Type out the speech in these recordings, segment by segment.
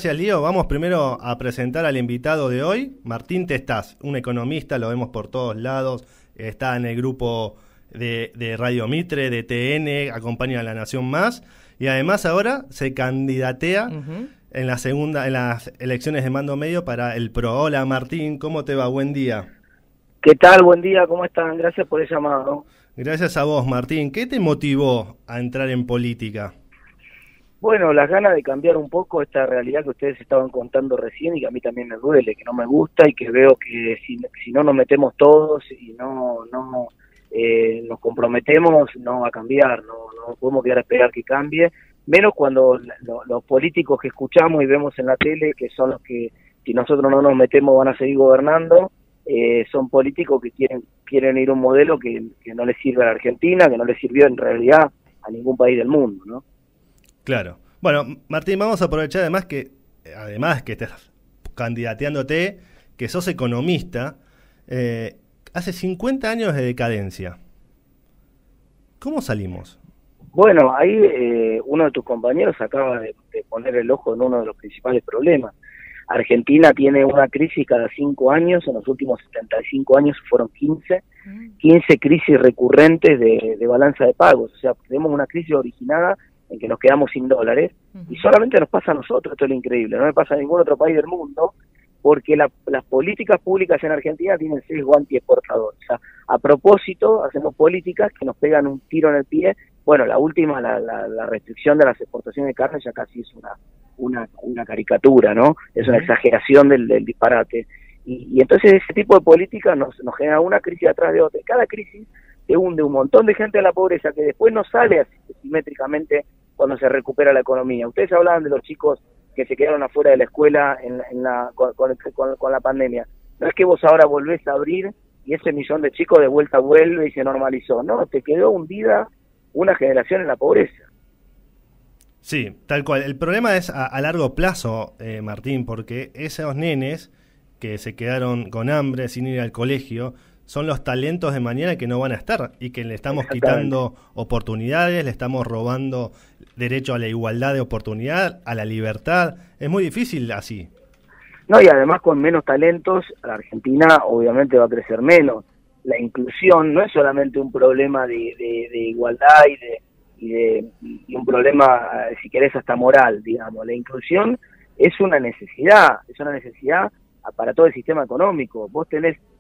Gracias, Lío. Vamos primero a presentar al invitado de hoy, Martín Testaz, un economista, lo vemos por todos lados, está en el grupo de Radio Mitre, de TN, acompaña a La Nación Más, y además ahora se candidatea en las elecciones de mando medio para el PRO. Hola, Martín, ¿cómo te va? Buen día. ¿Qué tal? Buen día, ¿cómo están? Gracias por el llamado. Gracias a vos, Martín. ¿Qué te motivó a entrar en política? Bueno, las ganas de cambiar un poco esta realidad que ustedes estaban contando recién y que a mí también me duele, que no me gusta y que veo que si no nos metemos todos y no nos comprometemos, no va a cambiar, no podemos quedar a esperar que cambie, menos cuando los políticos que escuchamos y vemos en la tele, que son los que si nosotros no nos metemos van a seguir gobernando, son políticos que quieren ir a un modelo que no les sirve a la Argentina, que no les sirvió en realidad a ningún país del mundo, ¿no? Claro. Bueno, Martín, vamos a aprovechar además que estás candidateándote, que sos economista, hace 50 años de decadencia. ¿Cómo salimos? Bueno, ahí uno de tus compañeros acaba de poner el ojo en uno de los principales problemas. Argentina tiene una crisis cada 5 años, en los últimos 75 años fueron 15 crisis recurrentes de balanza de pagos, o sea, tenemos una crisis originada en que nos quedamos sin dólares, y solamente nos pasa a nosotros, esto es lo increíble, no le pasa a ningún otro país del mundo, porque las políticas públicas en Argentina tienen sesgo anti-exportador. O sea, a propósito, hacemos políticas que nos pegan un tiro en el pie. Bueno, la última, la restricción de las exportaciones de carne ya casi es una caricatura, ¿no? Es una exageración del disparate. Y entonces ese tipo de políticas nos genera una crisis atrás de otra. Y cada crisis te hunde un montón de gente a la pobreza que después no sale simétricamente cuando se recupera la economía. Ustedes hablaban de los chicos que se quedaron afuera de la escuela con la pandemia. No es que vos ahora volvés a abrir y ese millón de chicos de vuelta vuelve y se normalizó. No, te quedó hundida una generación en la pobreza. Sí, tal cual. El problema es a largo plazo, Martín, porque esos nenes que se quedaron con hambre sin ir al colegio son los talentos de mañana que no van a estar y que le estamos quitando oportunidades, le estamos robando derecho a la igualdad de oportunidad, a la libertad. Es muy difícil así. No, y además con menos talentos, la Argentina obviamente va a crecer menos. La inclusión no es solamente un problema de igualdad y un problema, si querés, hasta moral, digamos. La inclusión es una necesidad para todo el sistema económico.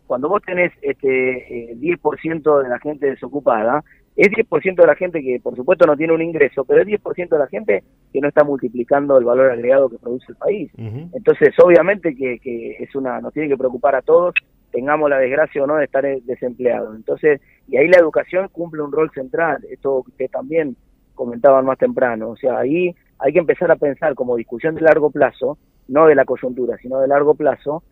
Cuando vos tenés 10% de la gente desocupada, es 10% de la gente que por supuesto no tiene un ingreso, pero es 10% de la gente que no está multiplicando el valor agregado que produce el país. Entonces obviamente que nos tiene que preocupar a todos, tengamos la desgracia o no de estar desempleados. Entonces, y ahí la educación cumple un rol central, esto que ustedes también comentaban más temprano. O sea, ahí hay que empezar a pensar como discusión de largo plazo, no de la coyuntura, sino de largo plazo,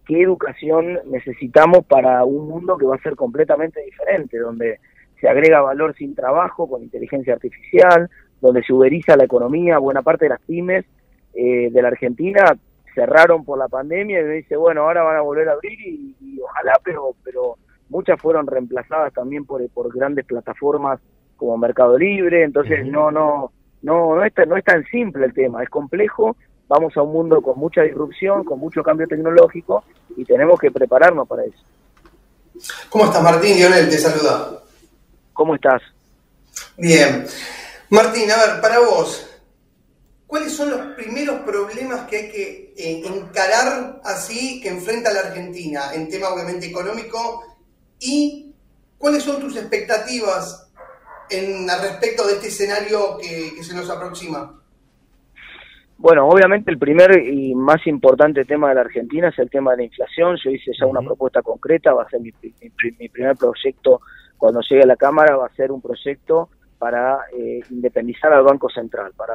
qué educación necesitamos para un mundo que va a ser completamente diferente, donde se agrega valor sin trabajo, con inteligencia artificial, donde se uberiza la economía. Buena parte de las pymes de la Argentina cerraron por la pandemia y me dice, bueno, ahora van a volver a abrir y ojalá, pero muchas fueron reemplazadas también por grandes plataformas como Mercado Libre. Entonces no es tan simple el tema, es complejo. Vamos a un mundo con mucha disrupción, con mucho cambio tecnológico y tenemos que prepararnos para eso. ¿Cómo estás, Martín? Lionel te saluda. ¿Cómo estás? Bien. Martín, a ver, para vos, ¿cuáles son los primeros problemas que hay que encarar así que enfrenta la Argentina en tema obviamente económico? ¿Y cuáles son tus expectativas al respecto de este escenario que se nos aproxima? Bueno, obviamente el primer y más importante tema de la Argentina es el tema de la inflación. Yo hice ya una propuesta concreta, va a ser mi primer proyecto cuando llegue a la Cámara, va a ser un proyecto para independizar al Banco Central, para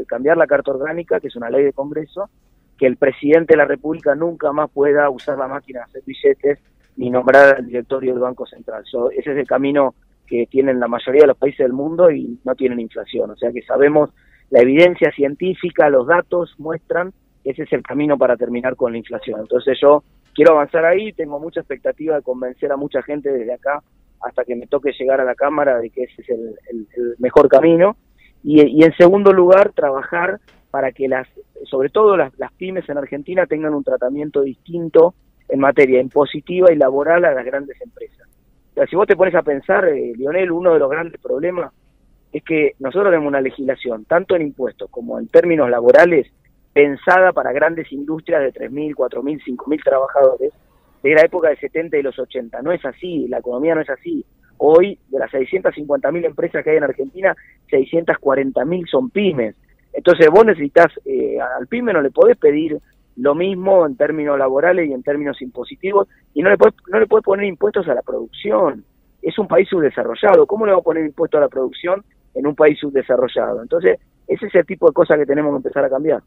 cambiar la Carta Orgánica, que es una ley de Congreso, que el presidente de la República nunca más pueda usar la máquina de hacer billetes ni nombrar al directorio del Banco Central. Ese es el camino que tienen la mayoría de los países del mundo y no tienen inflación. O sea que sabemos, la evidencia científica, los datos muestran que ese es el camino para terminar con la inflación. Entonces yo quiero avanzar ahí, tengo mucha expectativa de convencer a mucha gente desde acá hasta que me toque llegar a la Cámara de que ese es el mejor camino. Y en segundo lugar, trabajar para que las sobre todo las pymes en Argentina, tengan un tratamiento distinto en materia impositiva y laboral a las grandes empresas. O sea, si vos te pones a pensar, Lionel, uno de los grandes problemas es que nosotros tenemos una legislación, tanto en impuestos como en términos laborales, pensada para grandes industrias de 3.000, 4.000, 5.000 trabajadores, de la época de 70 y los 80. No es así, la economía no es así. Hoy, de las 650.000 empresas que hay en Argentina, 640.000 son pymes. Entonces vos necesitas, al pyme no le podés pedir lo mismo en términos laborales y en términos impositivos, y no le podés poner impuestos a la producción. Es un país subdesarrollado. ¿Cómo le vamos a poner impuestos a la producción en un país subdesarrollado? Entonces, ese es el tipo de cosas que tenemos que empezar a cambiar.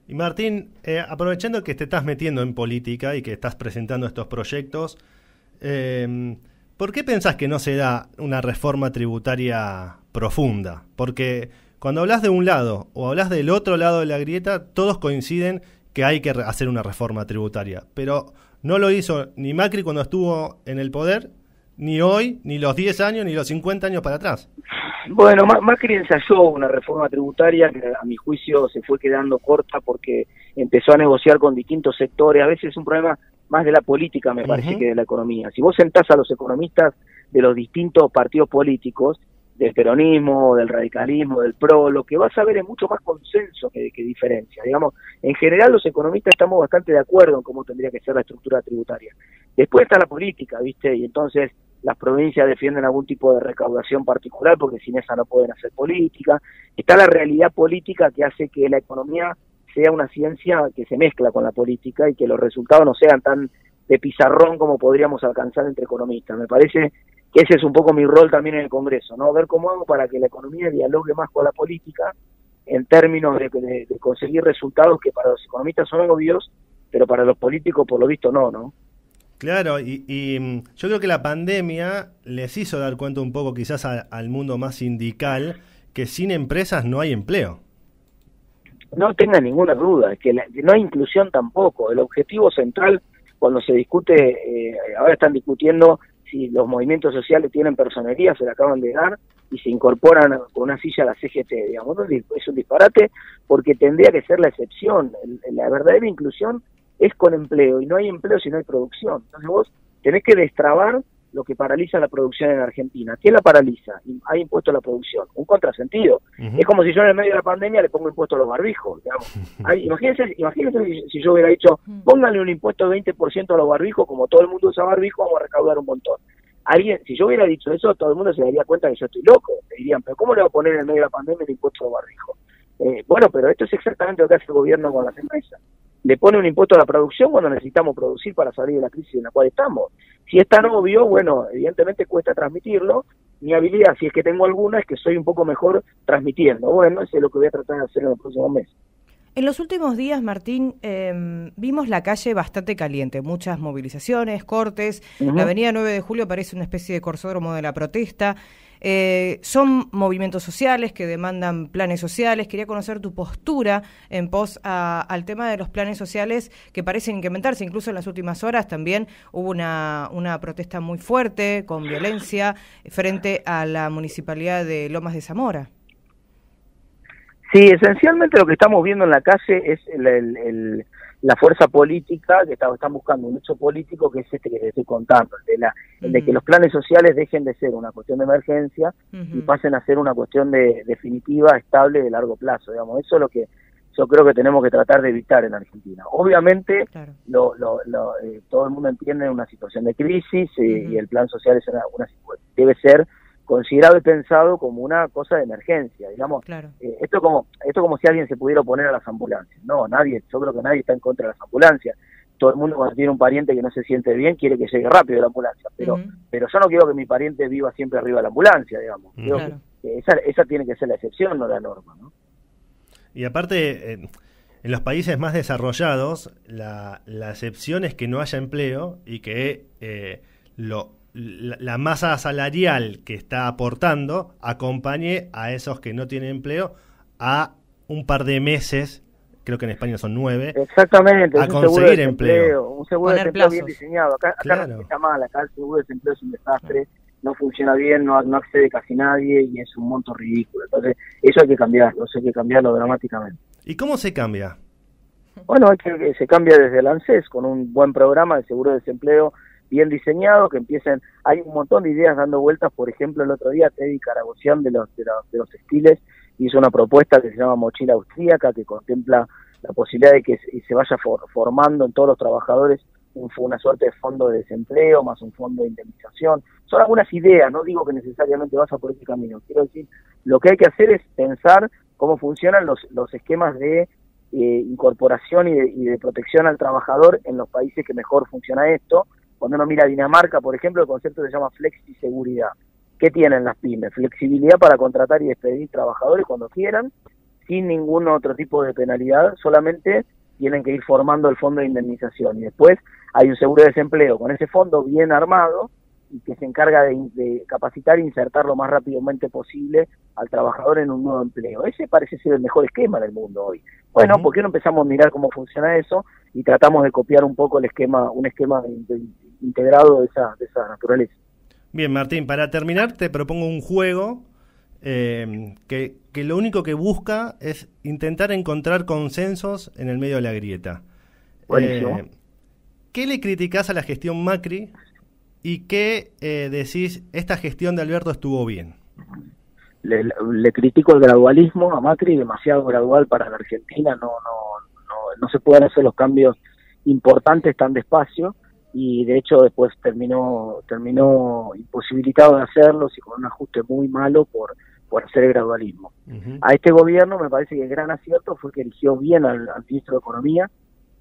Y Martín, aprovechando que te estás metiendo en política y que estás presentando estos proyectos, ¿por qué pensás que no se da una reforma tributaria profunda? Porque cuando hablas de un lado o hablas del otro lado de la grieta, todos coinciden que hay que hacer una reforma tributaria, pero no lo hizo ni Macri cuando estuvo en el poder, ni hoy, ni los 10 años, ni los 50 años para atrás. Bueno, Macri ensayó una reforma tributaria que a mi juicio se fue quedando corta porque empezó a negociar con distintos sectores. A veces es un problema más de la política, me parece, que de la economía. Si vos sentás a los economistas de los distintos partidos políticos, del peronismo, del radicalismo, del PRO, lo que vas a ver es mucho más consenso que diferencia. Digamos, en general los economistas estamos bastante de acuerdo en cómo tendría que ser la estructura tributaria. Después está la política, ¿viste? Y entonces las provincias defienden algún tipo de recaudación particular porque sin esa no pueden hacer política. Está la realidad política que hace que la economía sea una ciencia que se mezcla con la política y que los resultados no sean tan de pizarrón como podríamos alcanzar entre economistas. Me parece que ese es un poco mi rol también en el Congreso, ¿no? Ver cómo hago para que la economía dialogue más con la política en términos de conseguir resultados que para los economistas son obvios, pero para los políticos por lo visto no. Claro, y yo creo que la pandemia les hizo dar cuenta un poco quizás al mundo más sindical que sin empresas no hay empleo. No tenga ninguna duda, es que no hay inclusión tampoco. El objetivo central cuando se discute, ahora están discutiendo si los movimientos sociales tienen personería, se la acaban de dar, y se incorporan con una silla a la CGT, digamos. Es un disparate porque tendría que ser la excepción. La verdadera inclusión es con empleo, y no hay empleo si no hay producción. Entonces vos tenés que destrabar lo que paraliza la producción en Argentina. ¿Qué la paraliza? Hay impuesto a la producción. Un contrasentido. Es como si yo en el medio de la pandemia le pongo impuesto a los barbijos, digamos. Imagínense si yo hubiera dicho, pónganle un impuesto de 20% a los barbijos, como todo el mundo usa barbijo, vamos a recaudar un montón. Si yo hubiera dicho eso, todo el mundo se daría cuenta que yo estoy loco. Me dirían, pero ¿cómo le va a poner en el medio de la pandemia el impuesto a los barbijos? Bueno, pero esto es exactamente lo que hace el gobierno con las empresas. Le pone un impuesto a la producción cuando necesitamos producir para salir de la crisis en la cual estamos. Si es tan obvio, bueno, evidentemente cuesta transmitirlo. Mi habilidad, si es que tengo alguna, es que soy un poco mejor transmitiendo. Bueno, eso es lo que voy a tratar de hacer en los próximos meses. En los últimos días, Martín, vimos la calle bastante caliente, muchas movilizaciones, cortes. La avenida 9 de Julio parece una especie de corsódromo de la protesta. Son movimientos sociales que demandan planes sociales. Quería conocer tu postura en pos al tema de los planes sociales que parecen incrementarse. Incluso en las últimas horas también hubo una protesta muy fuerte, con violencia, frente a la municipalidad de Lomas de Zamora. Sí, esencialmente lo que estamos viendo en la calle es la fuerza política que están buscando un hecho político que es este que les estoy contando, el de que los planes sociales dejen de ser una cuestión de emergencia y pasen a ser una cuestión de definitiva, estable, de largo plazo, digamos. Eso es lo que yo creo que tenemos que tratar de evitar en Argentina. Obviamente, claro, todo el mundo entiende una situación de crisis y el plan social debe ser considerado y pensado como una cosa de emergencia, digamos. Claro. Esto como si alguien se pudiera oponer a las ambulancias. No, yo creo que nadie está en contra de las ambulancias. Todo el mundo cuando tiene un pariente que no se siente bien quiere que llegue rápido la ambulancia, pero yo no quiero que mi pariente viva siempre arriba de la ambulancia, digamos. Creo que esa tiene que ser la excepción, no la norma, ¿no? Y aparte, en los países más desarrollados, la excepción es que no haya empleo y que la masa salarial que está aportando acompañe a esos que no tienen empleo a un par de meses, creo que en España son 9, exactamente, a conseguir empleo. Un seguro de desempleo bien diseñado. Acá no está mal, acá el seguro de desempleo es un desastre, no funciona bien, no accede casi nadie y es un monto ridículo. Entonces, eso hay que cambiarlo dramáticamente. ¿Y cómo se cambia? Bueno, hay que se cambia desde el ANSES con un buen programa de seguro de desempleo bien diseñado, que empiecen, hay un montón de ideas dando vueltas. Por ejemplo, el otro día Teddy Caragosian de los textiles hizo una propuesta que se llama Mochila Austríaca, que contempla la posibilidad de que se vaya formando en todos los trabajadores una suerte de fondo de desempleo más un fondo de indemnización. Son algunas ideas, no digo que necesariamente vaya por ese camino, quiero decir, lo que hay que hacer es pensar cómo funcionan los esquemas de incorporación y de protección al trabajador en los países que mejor funciona esto. Cuando uno mira Dinamarca, por ejemplo, el concepto se llama flexiseguridad. ¿Qué tienen las pymes? Flexibilidad para contratar y despedir trabajadores cuando quieran, sin ningún otro tipo de penalidad, solamente tienen que ir formando el fondo de indemnización. Y después hay un seguro de desempleo con ese fondo bien armado y que se encarga de capacitar e insertar lo más rápidamente posible al trabajador en un nuevo empleo. Ese parece ser el mejor esquema del mundo hoy. Bueno, ¿por qué no empezamos a mirar cómo funciona eso y tratamos de copiar un poco un esquema integrado de esa naturaleza? Bien, Martín, para terminar te propongo un juego que lo único que busca es intentar encontrar consensos en el medio de la grieta. ¿Qué le criticás a la gestión Macri y qué decís, esta gestión de Alberto estuvo bien? Le critico el gradualismo a Macri, demasiado gradual para la Argentina, no se pueden hacer los cambios importantes tan despacio, y de hecho después terminó imposibilitado de hacerlos y con un ajuste muy malo por hacer el gradualismo. Uh-huh. A este gobierno me parece que el gran acierto fue que eligió bien al ministro de Economía,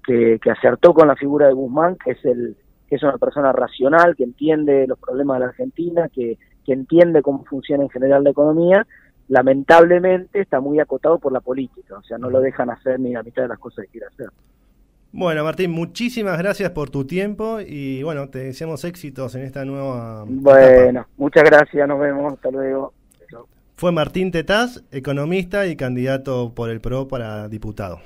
que acertó con la figura de Guzmán, que es una persona racional, que entiende los problemas de la Argentina, que entiende cómo funciona en general la economía. Lamentablemente está muy acotado por la política, o sea, no lo dejan hacer ni la mitad de las cosas que quiere hacer. Bueno, Martín, muchísimas gracias por tu tiempo y bueno, te deseamos éxitos en esta nueva etapa. Muchas gracias, nos vemos, hasta luego. Fue Martín Tetaz, economista y candidato por el PRO para diputado.